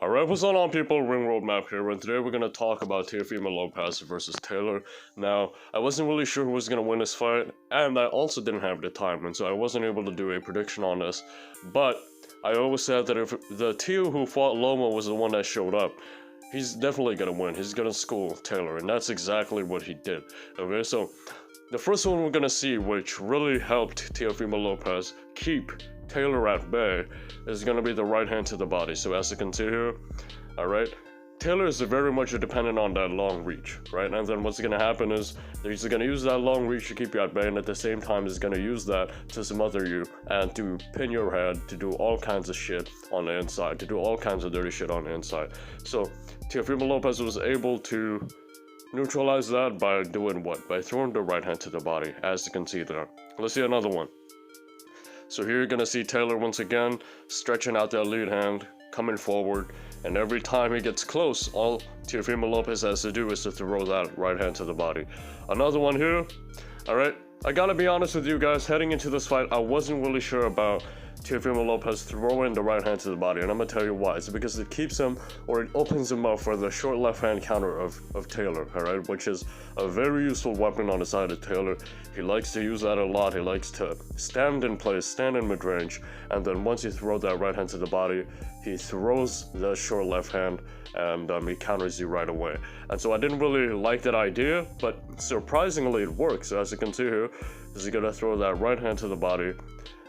Alright, what's going on, people? Ring Roadmap here, and today we're going to talk about Teofimo Lopez versus Taylor. Now, I wasn't really sure who was going to win this fight, and I also didn't have the time, and so I wasn't able to do a prediction on this. But I always said that if the Teo who fought Loma was the one that showed up, he's definitely going to win. He's going to school Taylor, and that's exactly what he did. Okay, so the first one we're going to see, which really helped Teofimo Lopez keep Taylor at bay, is going to be the right hand to the body. So as you can see here, alright, Taylor is very much dependent on that long reach, right? And then what's going to happen is he's going to use that long reach to keep you at bay, and at the same time he's going to use that to smother you and to pin your head, to do all kinds of shit on the inside, to do all kinds of dirty shit on the inside. So Teofimo Lopez was able to neutralize that by doing what? By throwing the right hand to the body, as you can see there. Let's see another one. So here you're gonna see Taylor once again stretching out that lead hand, coming forward, and every time he gets close, all Teofimo Lopez has to do is to throw that right hand to the body. Another one here. Alright, I gotta be honest with you guys, heading into this fight, I wasn't really sure about Teofimo Lopez throwing the right hand to the body, and I'm gonna tell you why. It's because it keeps him, or it opens him up for the short left hand counter of Taylor, alright, which is a very useful weapon on the side of Taylor. He likes to use that a lot. He likes to stand in place, stand in mid-range, and then once you throw that right hand to the body, he throws the short left hand, and he counters you right away. And so I didn't really like that idea, but surprisingly it works. So as you can see here, he's gonna throw that right hand to the body.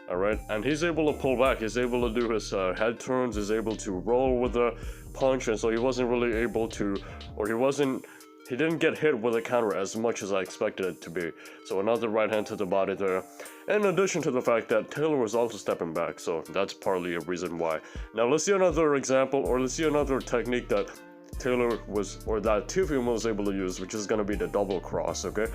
Alright, and he's able to pull back, he's able to do his head turns, he's able to roll with the punch, and so he wasn't really able to, or he didn't get hit with a counter as much as I expected it to be. So another right hand to the body there, in addition to the fact that Taylor was also stepping back, so that's partly a reason why. Now let's see another example, or let's see another technique that Taylor was, or that Teofimo was able to use, which is going to be the double cross, okay?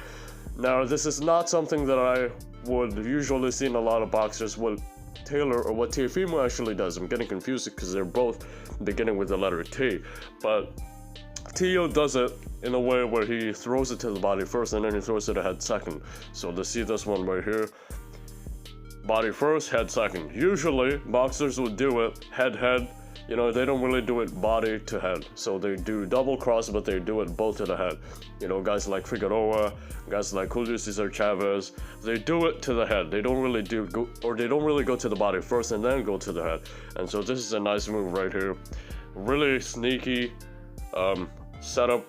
Now, this is not something that I would usually see in a lot of boxers. What Taylor, or what Teofimo actually does, I'm getting confused because they're both beginning with the letter T, but Teo does it in a way where he throws it to the body first and then he throws it to the head second. So let's see this one right here. Body first, head second. Usually, boxers would do it head, you know, they don't really do it body to head. So they do double cross, but they do it both to the head. You know, guys like Figueroa, guys like Julio Cesar Chavez, they do it to the head. They don't really go to the body first and then go to the head. And so this is a nice move right here. Really sneaky setup.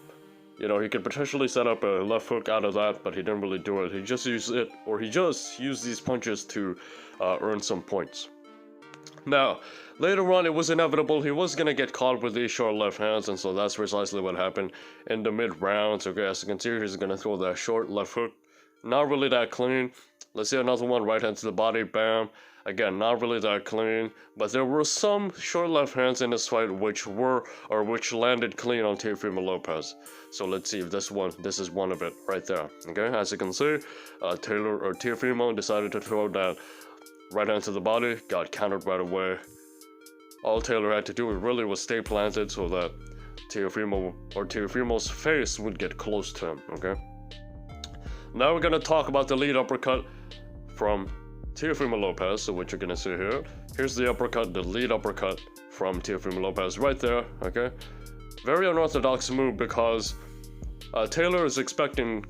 You know, he could potentially set up a left hook out of that, but he didn't really do it. He just used it, or he just used these punches to earn some points. Now, later on, it was inevitable. He was going to get caught with these short left hands, and so that's precisely what happened in the mid-rounds. Okay, as you can see, he's going to throw that short left hook. Not really that clean. Let's see another one, right hand to the body, bam. Again, not really that clean, but there were some short left hands in this fight which landed clean on Teofimo Lopez. So let's see if this is one of it, right there. Okay, as you can see, Teofimo decided to throw that right hand to the body, got countered right away. All Taylor had to do really was stay planted so that Teofimo's face would get close to him, okay? Now we're gonna talk about the lead uppercut from Teofimo Lopez, so what you're gonna see here. Here's the uppercut, the lead uppercut from Teofimo Lopez right there, okay? Very unorthodox move because Taylor is expecting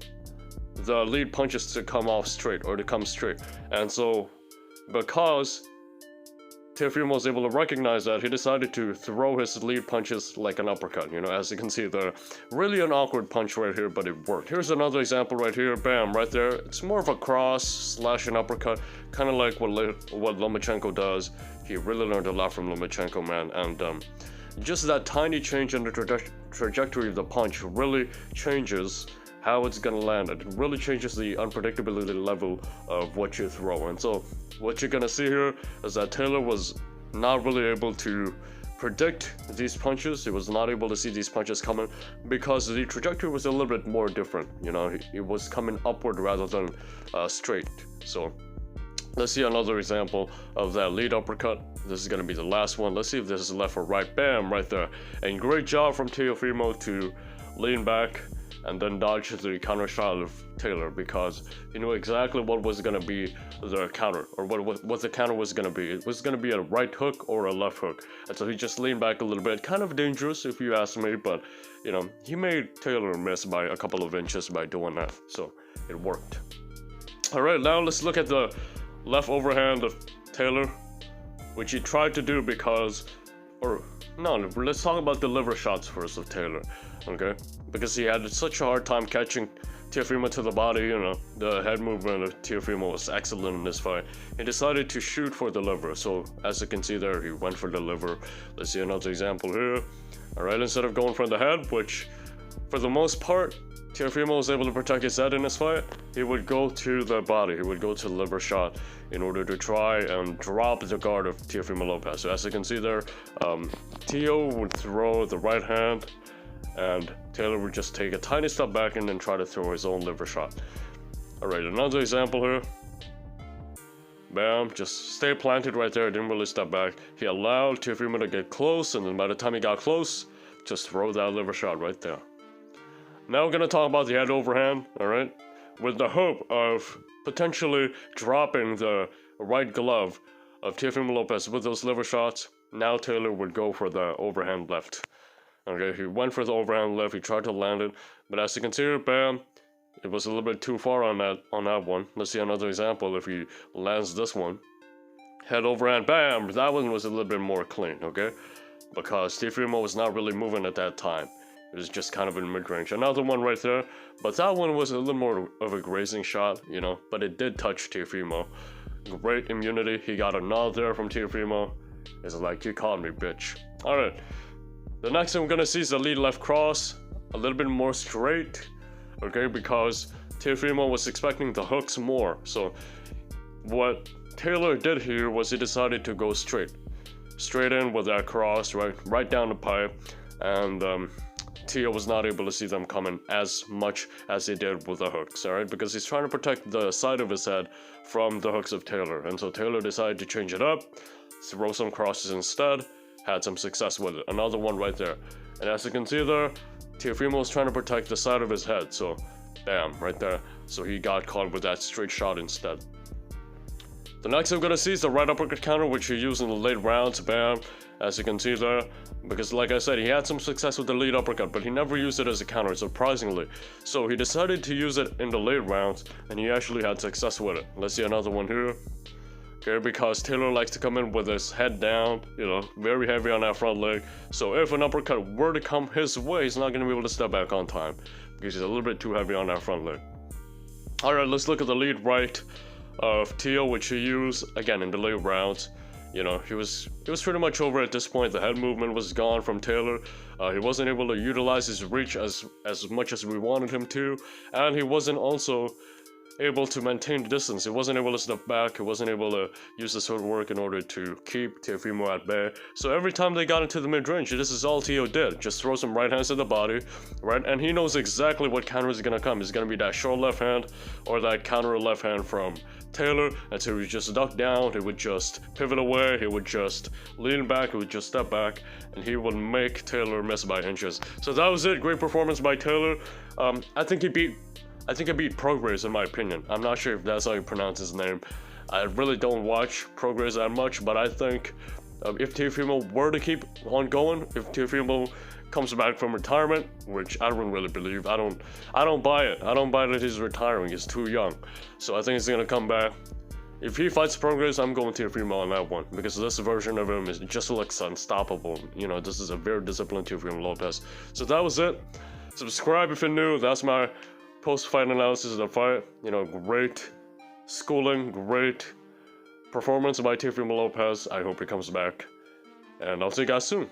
the lead punches to come off straight, or to come straight. And so, because Teofimo was able to recognize that, he decided to throw his lead punches like an uppercut, you know, as you can see there. Really an awkward punch right here, but it worked. Here's another example right here, bam, right there. It's more of a cross slash an uppercut, kind of like what Lomachenko does. He really learned a lot from Lomachenko, man, and just that tiny change in the trajectory of the punch really changes how it's gonna land. It really changes the unpredictability level of what you throw. And so what you're gonna see here is that Taylor was not really able to predict these punches. He was not able to see these punches coming because the trajectory was a little bit more different. You know, it was coming upward rather than straight. So let's see another example of that lead uppercut. This is gonna be the last one. Let's see if this is left or right. Bam, right there. And great job from Teofimo to lean back and then dodged the counter shot of Taylor because he knew exactly what was going to be the counter, or what the counter was going to be. It was going to be a right hook or a left hook, and so he just leaned back a little bit. Kind of dangerous if you ask me, but you know, he made Taylor miss by a couple of inches by doing that, so it worked. Alright, now let's look at the left overhand of Taylor, which he tried to do because, or no, let's talk about the liver shots first of Taylor, okay? Because he had such a hard time catching Teofimo to the body, you know, the head movement of Teofimo was excellent in this fight. He decided to shoot for the liver, so as you can see there, he went for the liver. Let's see another example here. Alright, instead of going for the head, which for the most part, Teofimo was able to protect his head in this fight, he would go to the body, he would go to the liver shot in order to try and drop the guard of Teofimo Lopez. So as you can see there, Teo would throw the right hand, and Taylor would just take a tiny step back and then try to throw his own liver shot. Alright, another example here. Bam, just stay planted right there, didn't really step back. He allowed Teofimo to get close, and then by the time he got close, just throw that liver shot right there. Now we're gonna talk about the head overhand, alright? With the hope of potentially dropping the right glove of Teofimo Lopez with those liver shots, now Taylor would go for the overhand left. Okay, he went for the overhand left, he tried to land it, but as you can see here, bam, it was a little bit too far on that one. Let's see another example if he lands this one. Head overhand, bam, that one was a little bit more clean, okay? Because Teofimo was not really moving at that time. It was just kind of in mid-range. Another one right there, but that one was a little more of a grazing shot, you know, but it did touch Teofimo. Great immunity, he got a nod there from Teofimo. It's like, you called me, bitch. Alright, the next thing we're gonna see is the lead left cross, a little bit more straight, okay, because Teofimo was expecting the hooks more. So what Taylor did here was he decided to go straight in with that cross, right down the pipe, and Teo was not able to see them coming as much as he did with the hooks, alright? Because he's trying to protect the side of his head from the hooks of Taylor. And so Taylor decided to change it up, throw some crosses instead, had some success with it. Another one right there. And as you can see there, Teofimo was trying to protect the side of his head, so bam, right there. So he got caught with that straight shot instead. The next I'm gonna see is the right uppercut counter, which he used in the late rounds, bam, as you can see there. Because like I said, he had some success with the lead uppercut, but he never used it as a counter, surprisingly. So he decided to use it in the late rounds, and he actually had success with it. Let's see another one here. Okay, because Taylor likes to come in with his head down, you know, very heavy on that front leg. So if an uppercut were to come his way, he's not going to be able to step back on time, because he's a little bit too heavy on that front leg. Alright, let's look at the lead right of Teo, which he used, again, in the late rounds. You know, he was pretty much over at this point. The head movement was gone from Taylor. He wasn't able to utilize his reach as much as we wanted him to, and he wasn't also able to maintain the distance. He wasn't able to step back. He wasn't able to use the footwork in order to keep Teofimo at bay. So every time they got into the mid-range, this is all Teo did. Just throw some right hands to the body, right? And he knows exactly what counter is going to come. It's going to be that short left hand or that counter left hand from Taylor. And so he just duck down, he would just pivot away, he would just lean back, he would just step back, and he would make Taylor miss by inches. So that was it. Great performance by Taylor. I think he beat Progress, in my opinion. I'm not sure if that's how you pronounce his name. I really don't watch Progress that much, but I think if Teofimo were to keep on going, if Teofimo comes back from retirement, which I don't really believe, I don't buy it. I don't buy that he's retiring. He's too young. So I think he's gonna come back. If he fights Progress, I'm going Teofimo on that one, because this version of him just looks unstoppable. You know, this is a very disciplined Teofimo Lopez. So that was it. Subscribe if you're new. That's my post-fight analysis of the fight. You know, great schooling, great performance by Teofimo Lopez. I hope he comes back, and I'll see you guys soon.